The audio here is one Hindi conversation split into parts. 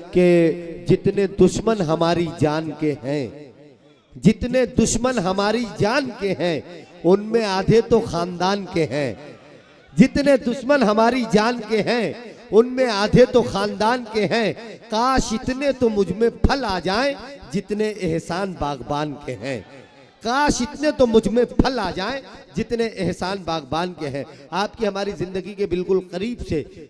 कि जितने दुश्मन हमारी जान के हैं, जितने दुश्मन हमारी जान के हैं, उनमें आधे तो खानदान के हैं। जितने दुश्मन हमारी जान के हैं, उनमें आधे तो खानदान के हैं। काश इतने तो मुझ में फल आ जाएं जितने एहसान बागबान के हैं। काश इतने तो मुझ में फल आ जाएं जितने एहसान बागबान के हैं। आपकी हमारी जिंदगी के बिल्कुल करीब से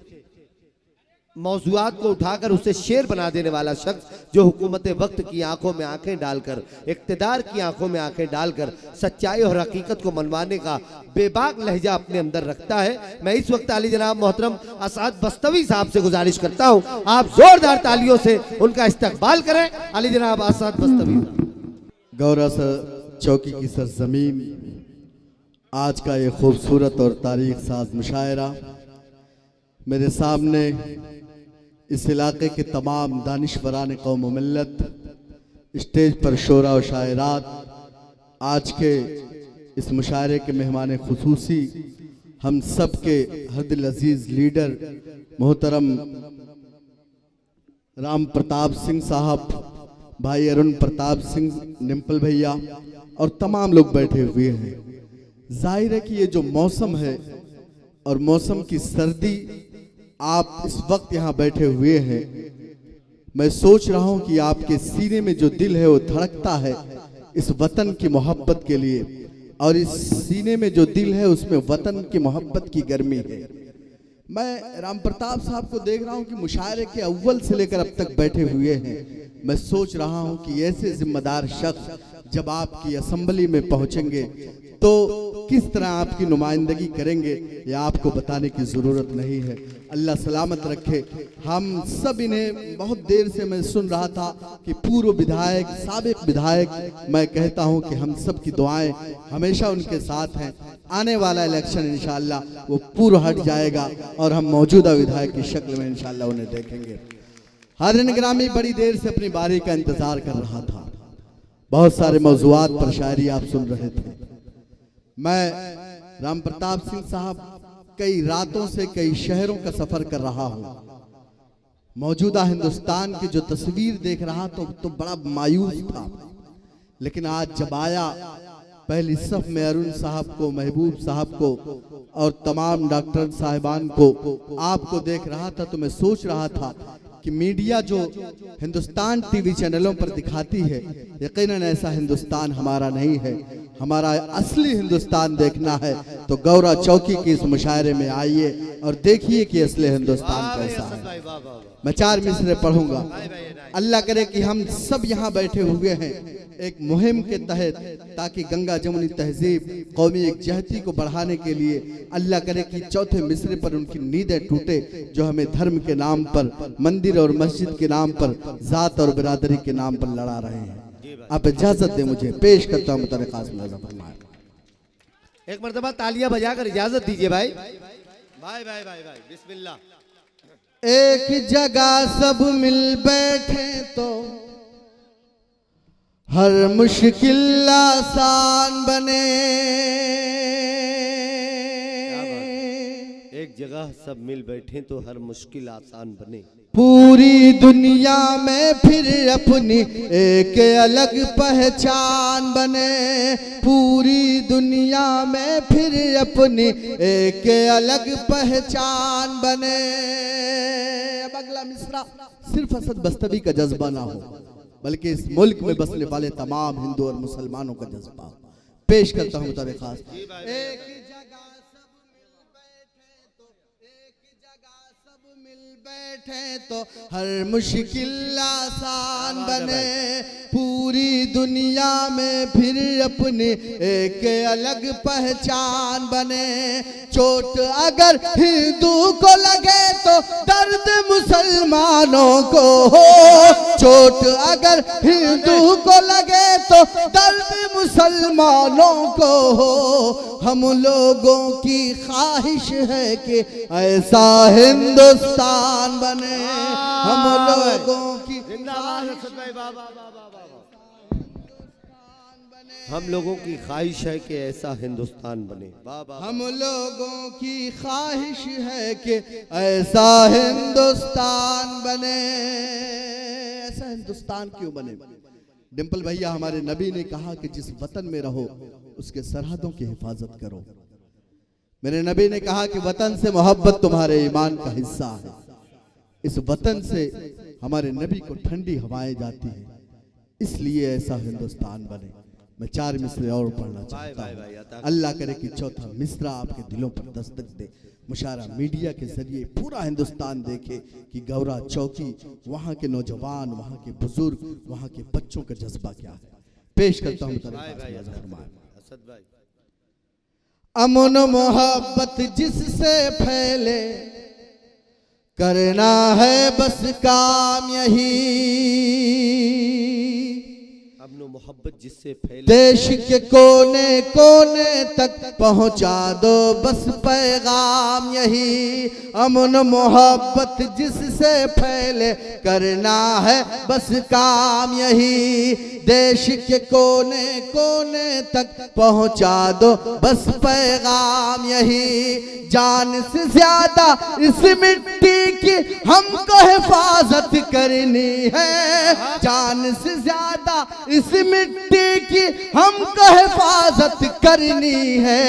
मौजूआत को उठाकर उसे शेर बना देने वाला शख्स, जो हुकूमत वक्त की आंखों में आंखें डालकर, इक्तदार की आंखों में आंखें डालकर सच्चाई और हकीकत को मनवाने का बेबाक लहजा अपने अंदर रखता है। मैं इस वक्त अली जनाब मोहतरम असद बस्तवी साहब से गुजारिश करता हूं, आप जोरदार तालियों से उनका इस्तकबाल करें। अली जनाब असद बस्तवी। गौरा चौकी की सरजमीन, आज का ये खूबसूरत और तारीख साज मुशायरा मेरे सामने इस इलाके के तमाम दानिशवरान कौम व मिल्लत, स्टेज पर शोरा और शायरात, आज के इस मुशायरे के मेहमान खुसूसी हम सब के हरदिल अजीज़ लीडर मोहतरम राम प्रताप सिंह साहब, भाई अरुण प्रताप सिंह निम्पल भैया और तमाम लोग बैठे हुए हैं। जाहिर है कि ये जो मौसम है और मौसम की सर्दी, आप इस वक्त यहाँ बैठे हुए हैं, मैं सोच रहा हूँ कि आपके सीने में जो दिल है वो धड़कता है इस वतन की मोहब्बत के लिए, और इस सीने में जो दिल है उसमें वतन की मोहब्बत की गर्मी है। मैं राम प्रताप साहब को देख रहा हूँ कि मुशायरे के अव्वल से लेकर अब तक बैठे हुए हैं। मैं सोच रहा हूँ कि ऐसे जिम्मेदार शख्स जब आपकी असेंबली में पहुंचेंगे तो किस तरह आपकी नुमाइंदगी करेंगे, ये आपको बताने की ज़रूरत नहीं है। अल्लाह सलामत रखे। हम सब इन्हें बहुत देर से मैं सुन रहा था कि पूर्व विधायक, साबिक विधायक, मैं कहता हूं कि हम सब की दुआएं हमेशा उनके साथ हैं। आने वाला इलेक्शन इंशाअल्लाह वो पूर्व हट जाएगा और हम मौजूदा विधायक की शक्ल में इंशाअल्लाह उन्हें देखेंगे। हाज़िरीन गिरामी, बड़ी देर से अपनी बारी का इंतज़ार कर रहा था। बहुत सारे मौज़ूआत पर शायरी आप सुन रहे थे। मैं राम प्रताप सिंह साहब कई रातों से कई शहरों का सफर कर रहा हूं। मौजूदा हिंदुस्तान की जो तस्वीर देख रहा तो बड़ा मायूस था, लेकिन आज जब आया पहली सफ में अरुण साहब को, महबूब साहब को और तमाम डॉक्टर साहिबान को आपको देख रहा था, तो मैं सोच रहा था कि मीडिया जो हिंदुस्तान टीवी चैनलों पर दिखाती है, यकीनन ऐसा हिंदुस्तान हमारा नहीं है। हमारा असली हिंदुस्तान देखना है तो गौरा चौकी के इस मुशायरे में आइए और देखिए कि असली हिंदुस्तान कैसा है। मैं 4 मिसरे पढ़ूंगा। अल्लाह करे कि हम सब यहाँ बैठे हुए हैं एक मुहिम के तहत, ताकि गंगा जमुनी तहजीब, कौमी एकजहती को बढ़ाने के लिए अल्लाह करे कि चौथे मिसरे पर उनकी नींदें टूटे, जो हमें धर्म के नाम पर, मंदिर और मस्जिद के नाम पर, जात और बिरादरी के नाम पर लड़ा रहे हैं। आप इजाजत दें, मुझे पेश करता हूँ मुतल्लिक़ क़ासिम रज़ा फरमाए। एक मर्तबा तालियां बजाकर इजाजत दीजिए भाई। भाई भाई भाई भाई बिस्मिल्लाह। एक जगह सब मिल बैठे तो हर मुश्किल आसान बने। एक जगह सब मिल बैठे तो हर मुश्किल आसान बने। पूरी दुनिया में फिर अपनी एक अलग पहचान बने। पूरी दुनिया में फिर अपनी एक अलग पहचान बने। अब अगला मिसरा सिर्फ असद बस्तवी का जज्बा ना हो, बल्कि इस मुल्क में बसने वाले तमाम हिंदू और मुसलमानों का जज्बा पेश करता हूँ मुताबिक खास। बैठे तो हर मुश्किल आसान बने। पूरी दुनिया में फिर अपनी एक अलग पहचान बने। चोट अगर हिंदू को लगे तो दर्द मुसलमानों को हो। चोट अगर हिंदू को लगे तो दर्द मुसलमानों को हो। हम लोगों की ख्वाहिश है कि ऐसा हिंदुस्तान बने। हम लोगों की हिंदुस्तान बने। हम लोगों की ख्वाहिश है कि ऐसा हिंदुस्तान बने। वाह वाह। हम लोगों की ख्वाहिश है कि ऐसा हिंदुस्तान बने। ऐसा हिंदुस्तान क्यों बने? डिंपल भैया, हमारे नबी ने कहा कि जिस वतन में रहो उसके सरहदों की हिफाजत करो। मेरे नबी ने कहा कि वतन से मोहब्बत तुम्हारे ईमान का हिस्सा है। इस वतन से हमारे नबी को ठंडी हवाएं जाती है, इसलिए ऐसा हिंदुस्तान बने। मैं 4 मिसरे और पढ़ना चाहता हूँ। अल्लाह करे कि चौथा मिसरा आपके दिलों पर दस्तक दे। मुशारा मीडिया के जरिए पूरा हिंदुस्तान देखे कि गौरा चौकी, वहाँ के नौजवान, वहाँ के बुजुर्ग, वहाँ के बच्चों का जज्बा क्या है। पेश करता हूँ अमन मोहब्बत जिससे फैले, करना है बस काम यही। अमन मोहब्बत जिससे फैले, देश के कोने कोने तक पहुंचा दो बस पैगाम यही। अमन मोहब्बत जिससे फैले, करना है बस काम यही। देश के कोने कोने तक पहुंचा दो बस पैगाम यही। जान से ज्यादा इस मिट्टी की हमको हिफाजत करनी है। जान से ज्यादा इस मिट्टी की हमको हिफाजत करनी है।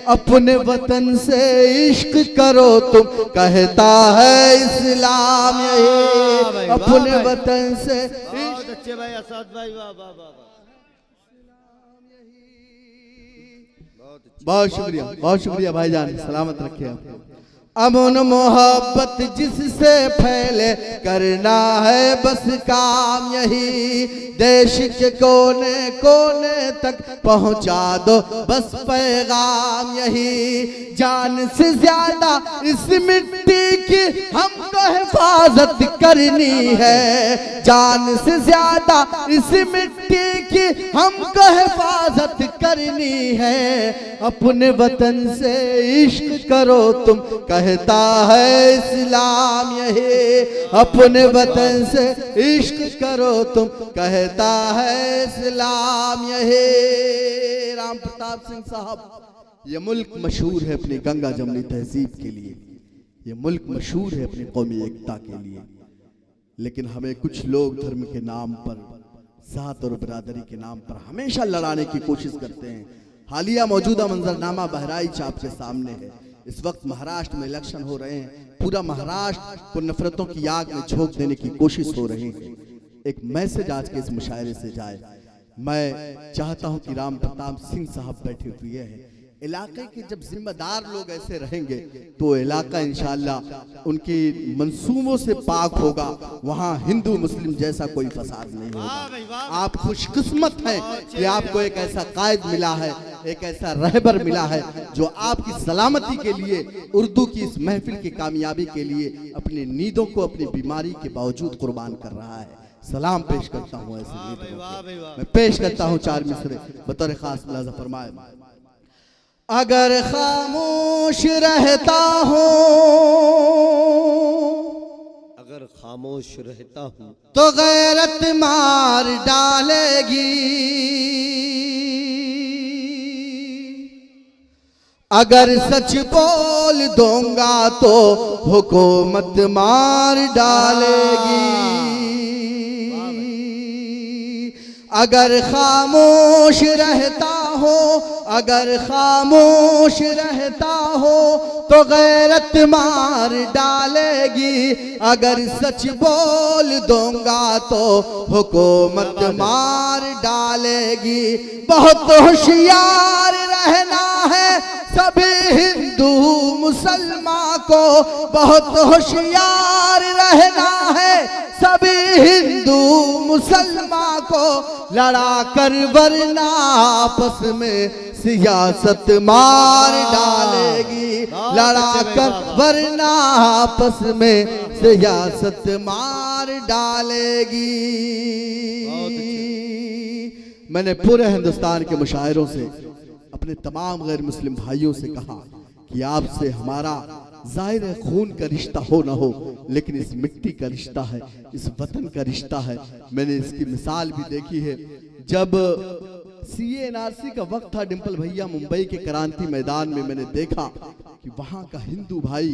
अपने वतन से इश्क करो तुम, कहता है इस्लाम यही। अपने वतन से बहुत अच्छे भाई असद भाई। वाह वाह वाह। बहुत शुक्रिया भाईजान, सलामत रखे आप। अमन मोहब्बत जिससे फैले, करना है बस काम यही। देश के कोने कोने तक पहुंचा दो बस पैगाम यही। जान से ज्यादा इस मिट्टी की हमको हिफाजत करनी है। जान से ज्यादा इस मिट्टी की हमको हिफाजत करनी है। अपने वतन से इश्क करो तुम, कहता है इस्लाम यही। अपने वतन से इश्क करो तुम, कहता है इस्लाम यही। राम प्रताप सिंह साहब, ये मुल्क मशहूर है अपनी गंगा जमनी तहजीब के लिए। ये मुल्क मशहूर है अपनी कौमी एकता के लिए। लेकिन हमें कुछ लोग धर्म के नाम पर, जात और बिरादरी के नाम पर हमेशा लड़ाने की कोशिश करते हैं। हालिया मौजूदा मंजरनामा बहराइच आपके सामने है। इस वक्त महाराष्ट्र में इलेक्शन हो रहे हैं। पूरा महाराष्ट्र को नफरतों की आग में झोंक देने की कोशिश हो रही है। एक मैसेज आज के इस मुशायरे से जाए। मैं चाहता हूं कि राम प्रताप सिंह साहब बैठे हुए हैं। इलाके के जब जिम्मेदार लोग ऐसे रहेंगे तो इलाका इंशाअल्लाह उनकी मंसूबों से पाक होगा। वहाँ हिंदू मुस्लिम जैसा कोई फसाद नहीं होगा। आप खुशकिस्मत हैं कि आपको एक ऐसा कायद मिला है, एक ऐसा रहबर मिला है जो आपकी सलामती के लिए, उर्दू की इस महफिल की कामयाबी के लिए अपनी नींदों को अपनी बीमारी के बावजूद कुर्बान कर रहा है। सलाम पेश करता हूँ ऐसे लीडरों को। मैं पेश करता हूँ 4 मिसरे बतौर खास मुलाज़ा फरमाए। अगर खामोश रहता हूँ, अगर खामोश रहता हूँ तो गैरत मार डालेगी। अगर सच बोल दूंगा तो हुकूमत मार डालेगी। अगर खामोश रहता हो, अगर खामोश रहता हो तो गैरत मार डालेगी। अगर सच बोल दूंगा तो हुकूमत मार डालेगी। बहुत होशियार रहना है सभी हिंदू मुसलमान को, बहुत होशियार रहना है सभी हिंदू मुसलमान को। लड़ा कर वरना आपस में सियासत मार डालेगी। लड़ा कर वरना आपस में सियासत मार डालेगी। मैंने पूरे हिंदुस्तान के मुशायरों से, अपने तमाम गैर मुस्लिम भाइयों से कहा कि आपसे हमारा जाहिर है खून का रिश्ता हो ना हो, लेकिन इस मिट्टी का रिश्ता है, इस वतन का रिश्ता है। मैंने इसकी मिसाल भी देखी है। जब CA/NRC का वक्त था, डिंपल भैया मुंबई के क्रांति मैदान में मैंने देखा कि वहां का हिंदू भाई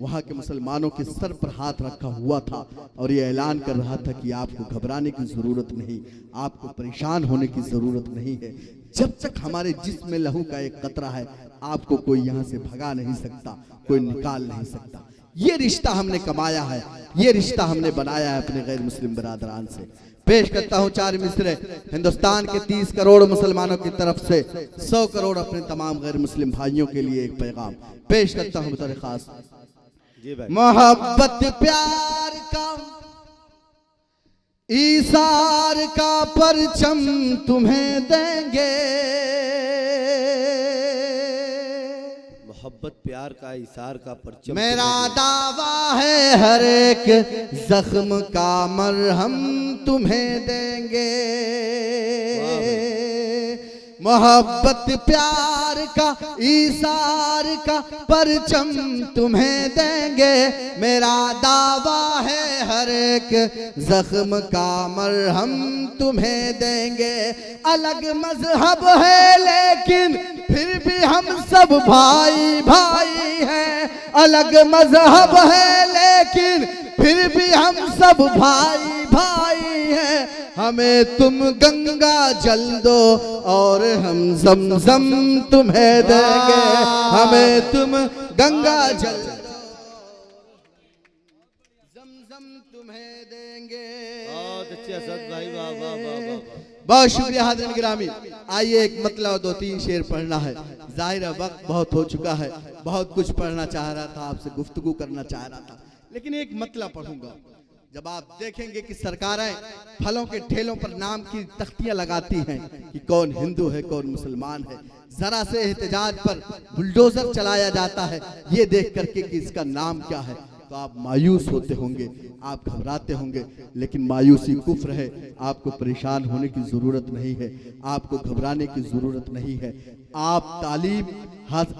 वहां के मुसलमानों के सर पर हाथ रखा हुआ था और ये ऐलान कर रहा था कि आपको घबराने की जरूरत नहीं, आपको परेशान होने की जरूरत नहीं है। जब तक हमारे जिस्म में लहू का एक कतरा है, आपको कोई यहाँ से भगा नहीं सकता, कोई निकाल नहीं सकता। ये रिश्ता हमने कमाया है, ये रिश्ता हमने बनाया है अपने गैर मुस्लिम बरादरान से। पेश करता हूँ 4 मिसरे हिंदुस्तान के 30 करोड़ मुसलमानों की तरफ से 100 करोड़ अपने तमाम गैर मुस्लिम भाइयों के लिए एक पैगाम पेश करता हूँ बतौर खास। मोहब्बत प्यार का ईसार का परचम तुम्हें देंगे, मोहब्बत प्यार का इशार का परचम मेरा दावा है हर एक जख्म का मरहम तुम्हें देंगे। मोहब्बत प्यार का ईसार का परचम तुम्हें देंगे, मेरा दावा है हर एक जख्म का मरहम तुम्हें देंगे। अलग मजहब है लेकिन फिर भी हम सब भाई भाई हैं, अलग मजहब है लेकिन फिर भी हम सब भाई भाई हैं। हमें तुम गंगा जल दो और हम जमजम तुम्हें देंगे, हमें तुम गंगा जल दो जमजम तुम्हें देंगे। बहुत अच्छे असद भाई, वाह वाह वाह वाह। बहुत शुक्रिया हाज़िरीन गिरामी। आइए एक मतलब 2-3 शेर पढ़ना है, जाहिर है वक्त बहुत हो चुका है, बहुत कुछ पढ़ना चाह रहा था, आपसे गुफ्तगू करना चाह रहा था, लेकिन एक मतलब पढ़ूंगा। जब आप देखेंगे कि सरकारें फलों के ठेलों पर नाम की तख्तियां लगाती हैं कि कौन हिंदू है कौन मुसलमान है, जरा से एहतजाज पर बुलडोजर चलाया जाता है ये देख करके कि इसका नाम क्या है, तो आप मायूस होते होंगे, आप घबराते होंगे, लेकिन मायूसी कुफ्र है। आपको परेशान होने की ज़रूरत नहीं है, आपको घबराने की ज़रूरत नहीं है। आप तालीम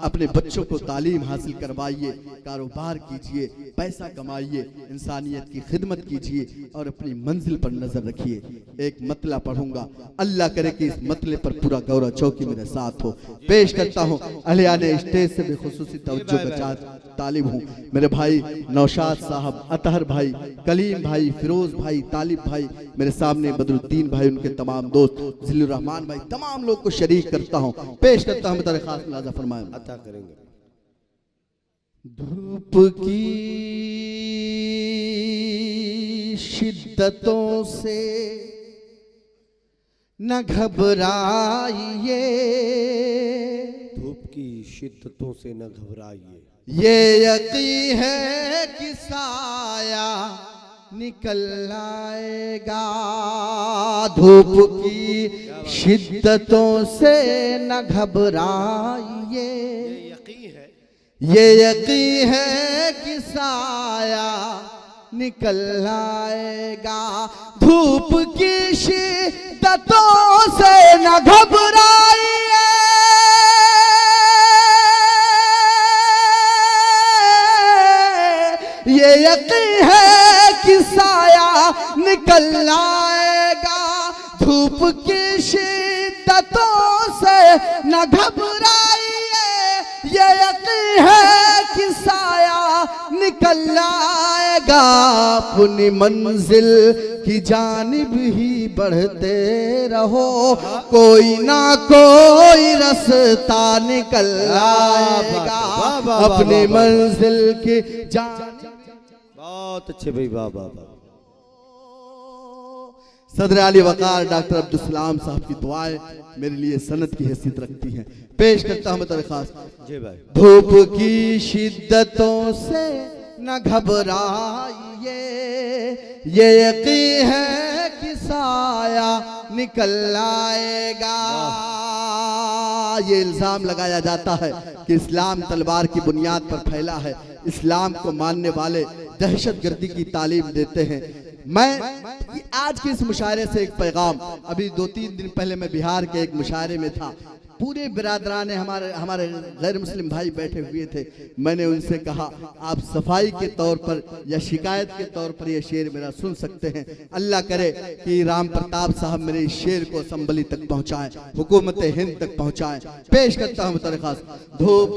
अपने बच्चों को तालीम हासिल करवाइए, कारोबार कीजिए, पैसा कमाइए, इंसानियत की खिदमत कीजिए और अपनी मंजिल पर नजर रखिए। एक मतला पढ़ूंगा, अल्लाह करे कि इस मतले पर पूरा गौरव चौकी मेरे साथ हो। पेश करता हूँ अहलियाने स्टेज से बेखुसूसी तवज्जो का तालिब हूँ मेरे भाई नौशाद साहब, अतहर भाई, कलीम भाई, फिरोज भाई, तालिब भाई, मेरे सामने बदरुद्दीन भाई, उनके तमाम दोस्त, जिल्लुर रहमान भाई, तमाम लोग को शरीक करता हूँ, पेश करता हूँ बतौर खास मुलाजा फरमाएं। अता करेंगे। धूप की शिद्दतों से न घबराइए, धूप की शिद्दतों से न घबराइए, ये यकीन है कि साया निकल आएगा। धूप की शिद्दतों से न घबराइए, ये यकीन है कि साया निकल आएगा। धूप की शिद्दतों से न घबराइए, ये यकीन है कि साया निकल आएगा। धूप की शिद्दतों से न घबराइए, ये यकीन है कि साया निकल आएगा। अपनी मंजिल की जानिब ही बढ़ते रहो, कोई ना कोई रास्ता निकल आएगा। अपनी मंजिल की जानिब। बहुत अच्छे भाई, वाह वाह वाह। सदर आली वकार डॉक्टर अब्दुल सलाम साहब की दुआएं मेरे लिए सनद की हैसियत रखती हैं। पेश करता हूं बतौर खास। जी भाई। धूप की शिद्दतों से न घबराइए, ये यकीन है कि साया निकल आएगा। ये इल्जाम लगाया जाता है कि इस्लाम तलवार की बुनियाद पर फैला है, इस्लाम को मानने वाले दहशतगर्दी की तालीम देते हैं। मैं आज के इस मुशायरे से एक पैगाम, अभी 2-3 दिन पहले मैं बिहार के एक मुशायरे में था, पूरे बिरादरान हमारे हमारे गैर मुस्लिम भाई बैठे हुए थे। मैंने उनसे कहा आप सफाई के तौर पर या शिकायत के तौर पर ये शेर मेरा सुन सकते हैं। अल्लाह करे कि राम प्रताप साहब मेरे इस शेर को असम्बली तक पहुंचाएं, हुकूमत हिंद तक पहुंचाएं। पेश करता हूं तरीक़ा धूप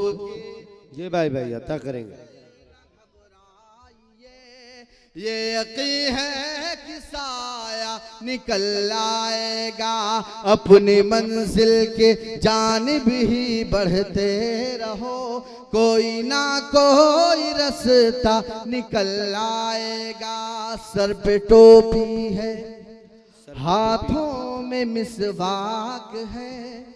जी भाई भाई अता करेंगे। ये यकीन है कि साया निकल आएगा, अपनी मंजिल के जानिब ही बढ़ते रहो, कोई ना कोई रास्ता निकल आएगा। सर पे टोपी है, हाथों में मिसवाक है,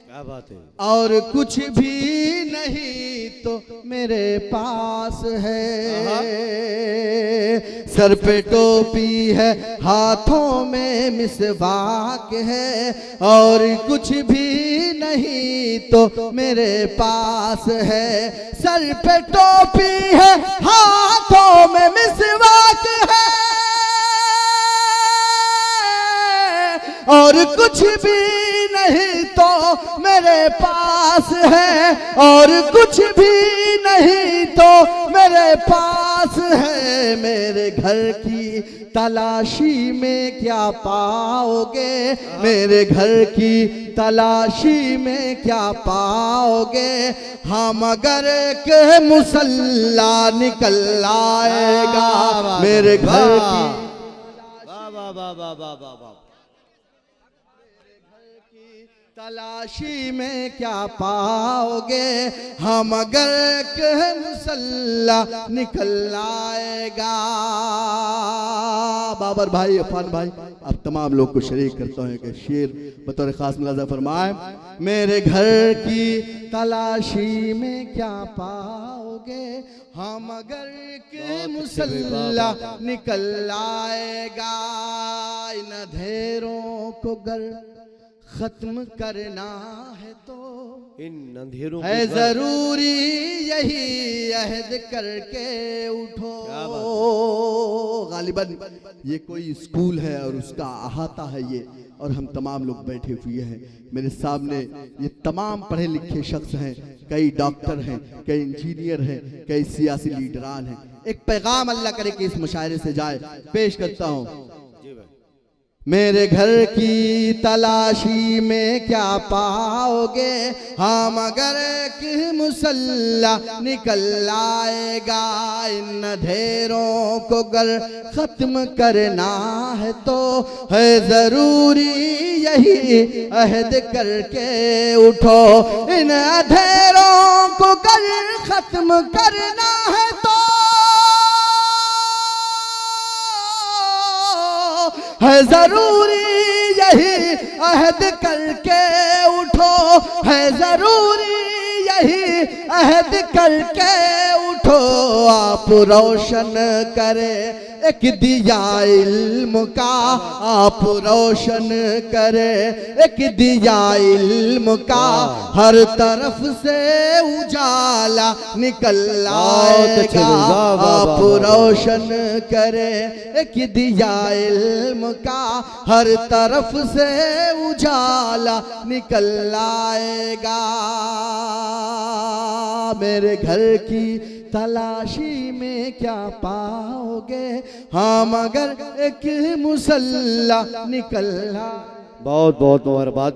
क्या बात है, और कुछ भी नहीं तो मेरे पास है। सर पे टोपी है, हाथों में मिसवाक है, और कुछ भी नहीं तो मेरे पास है। सर पे टोपी है, हाथों में मिसवाक है, और कुछ भी नहीं तो मेरे पास है, और कुछ भी नहीं तो मेरे पास है। मेरे घर की तलाशी में क्या पाओगे, मेरे घर की तलाशी में क्या पाओगे, हम अगर के मुसल्ला निकल आएगा। मेरे घर की वाह वाह वाह वाह वाह वाह वाह, तलाशी में क्या पाओगे, हम अगर के मुसल्ला निकल आएगा। बाबर भाई, अफान भाई, आप तमाम लोग को शरीक करता हूँ कि शेर बतौर खास मुलाजा फरमाए। मेरे घर की तलाशी में क्या पाओगे, हम अगर के मुसल्ला निकल आएगा। इन अंधेरों को गर खत्म करना है तो इन अंधेरों है जरूरी, यही अहद करके उठो। गालिबन ये कोई स्कूल है और उसका अहाता है ये, और हम तमाम लोग बैठे हुए हैं। मेरे सामने ये तमाम पढ़े लिखे शख्स हैं, कई डॉक्टर हैं, कई इंजीनियर हैं, कई सियासी लीडरान हैं। एक पैगाम अल्लाह करे कि इस मुशायरे से जाए, पेश करता हूँ। मेरे घर की तलाशी में क्या पाओगे, हम अगर कि मुसल्ला निकल आएगा। इन अंधेरों को गर खत्म करना है तो है जरूरी, यही अहद करके उठो। इन अंधेरों को गर खत्म करना है तो है जरूरी, यही अहद करके उठो। है जरूरी, यही अहद करके उठो। आप रोशन करे एक दिया इल्म का, आप रोशन करे एक दिया इल्म का, हर तरफ से उजाला निकल आएगा। आप रोशन करे एक दिया इल्म का, हर तरफ से उजाला निकल आएगा। मेरे घर की तलाशी में क्या पाओगे, हम अगर एक मुसल्ला निकल। बहुत बहुत मुबारकबाद।